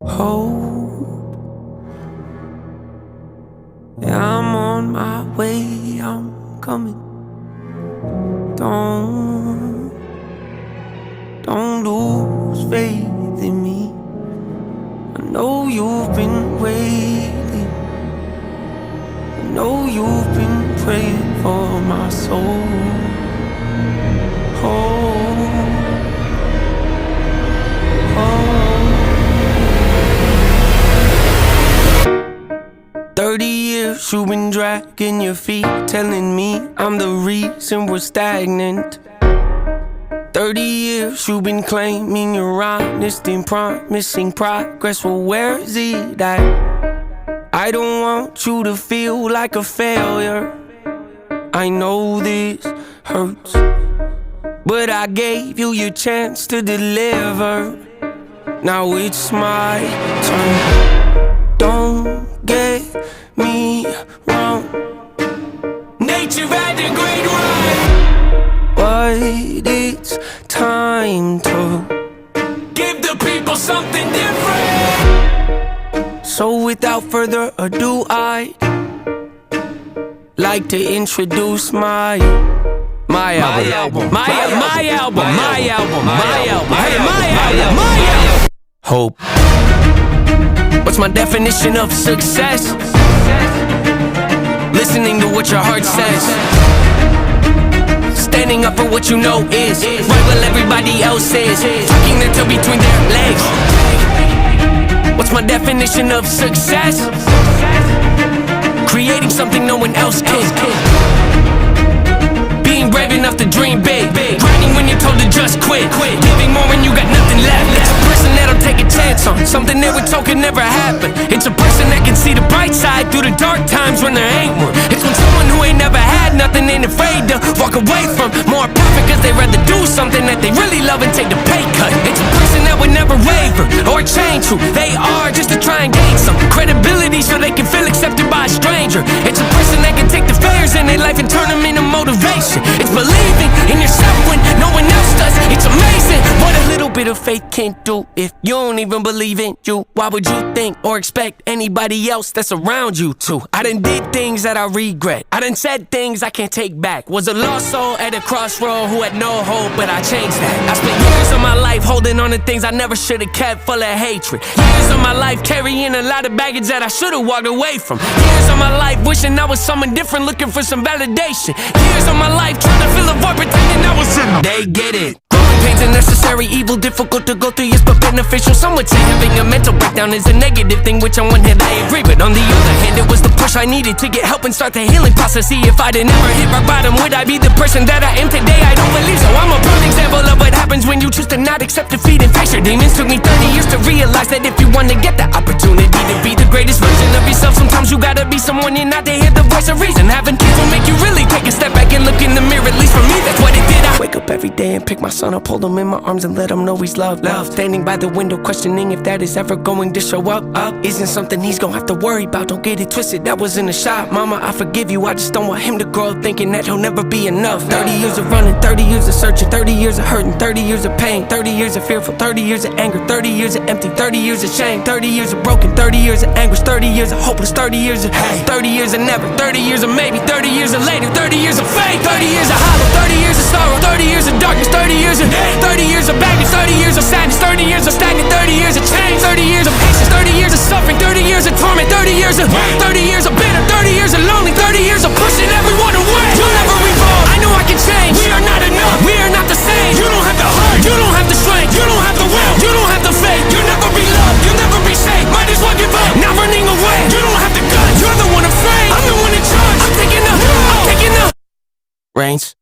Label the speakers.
Speaker 1: hope. Yeah, I'm on my way, I'm coming. Don't lose faith in me. I know you've been waiting. I know you've been praying for my soul. Hope. 30 years you've been dragging your feet, telling me I'm the reason we're stagnant. 30 years you've been claiming you're honest and promising progress. Well, where is it at? I don't want you to feel like a failure. I know this hurts, but I gave you your chance to deliver. Now it's my turn. Don't get me wrong, nature had a great run, but it's time to give the people something different. So without further ado, I'd like to introduce my album. Hope. What's my definition of success? Listening to what your heart says, standing up for what you know is right while everybody else is tucking their tail between their legs. What's my definition of success? Creating something no one else can. Being brave enough to dream big, grinding when you're told to just quit, giving more when you got nothing left. It's a person that'll take a chance on something they were told could never happen. It's a person that can see the bright side through the dark times when there ain't one. It's when someone who ain't never had nothing ain't afraid to walk away from more profit, cause they'd rather do something that they really love and take the pay cut. It's a person that would never waver or change who they are just to try and gain some credibility so they can feel accepted by a stranger. It's a person that can take the failures in their life and turn them into motivation. It's believing in yourself when no one else does. It's amazing what a little bit of faith can do. If you don't even believe in you, why would you think or expect anybody else that's around you to? I done did things that I regret. I done said things I can't take back. Was a lost soul at a crossroad who had no hope, but I changed that. I spent years of my life holding on to things I never should have kept, full of hatred. Years of my life carrying a lot of baggage that I should have walked away from. Years of my life wishing I was someone different, looking for some validation. Years of my life trying to fill a void, pretending I was in them. They get it. Growing pains a necessary evil, difficult to go through, yes, but beneficial. Some would say having a mental breakdown is a negative thing, which on one hand I agree, but on the other hand it was the push I needed to get help and start the healing process. See, if I'd never hit rock bottom, would I be the person that I am today? I don't believe so. I'm a prime example of what happens when you choose to not accept defeat and face your demons. Took me 30 years to realize that if you want to get the opportunity to be the greatest version of yourself, sometimes you gotta be someone you're not to hear the voice of reason. Having kids will make you really take a step back and look in the mirror. At least for me, that's what it did. I wake up every day and pick my son up, hold him in my arms and let him know he's loved. Standing by the window questioning if that is ever going to show up. Isn't something he's gonna have to worry about. Don't get it twisted, that was in the shop. Mama, I forgive you, I just don't want him to grow up thinking that he'll never be enough. 30 years of running, 30 years of searching, 30 years of hurting, 30 years of pain, 30 years of fearful, 30 years of anger, 30 years of empty, 30 years of shame, 30 years of broken, 30 years of anguish, 30 years of hopeless, 30 years of hate, 30 years of never, 30 years of maybe, 30 years of later, 30 years of fate, 30 years of hollow, 30 years of sorrow, 30 years of darkness, 30 years of hate, 30 years of baggage, 30 years of sadness, 30 years of stagnant, 30 years of change, 30 years of patience, 30 years of suffering, 30 years of torment, 30 years of pain, 30 years of bitter, 30 years of lonely, 30 years of pushing everyone away. You'll never evolve, I know I can change. We are not enough, we are not the same. You don't have the heart, you don't have the strength, you don't have the will, you don't have the faith. You'll never be loved, you'll never be safe. Might as well give up, not running away. You don't have the guts, you're the one afraid. I'm the one in charge, I'm taking the reins.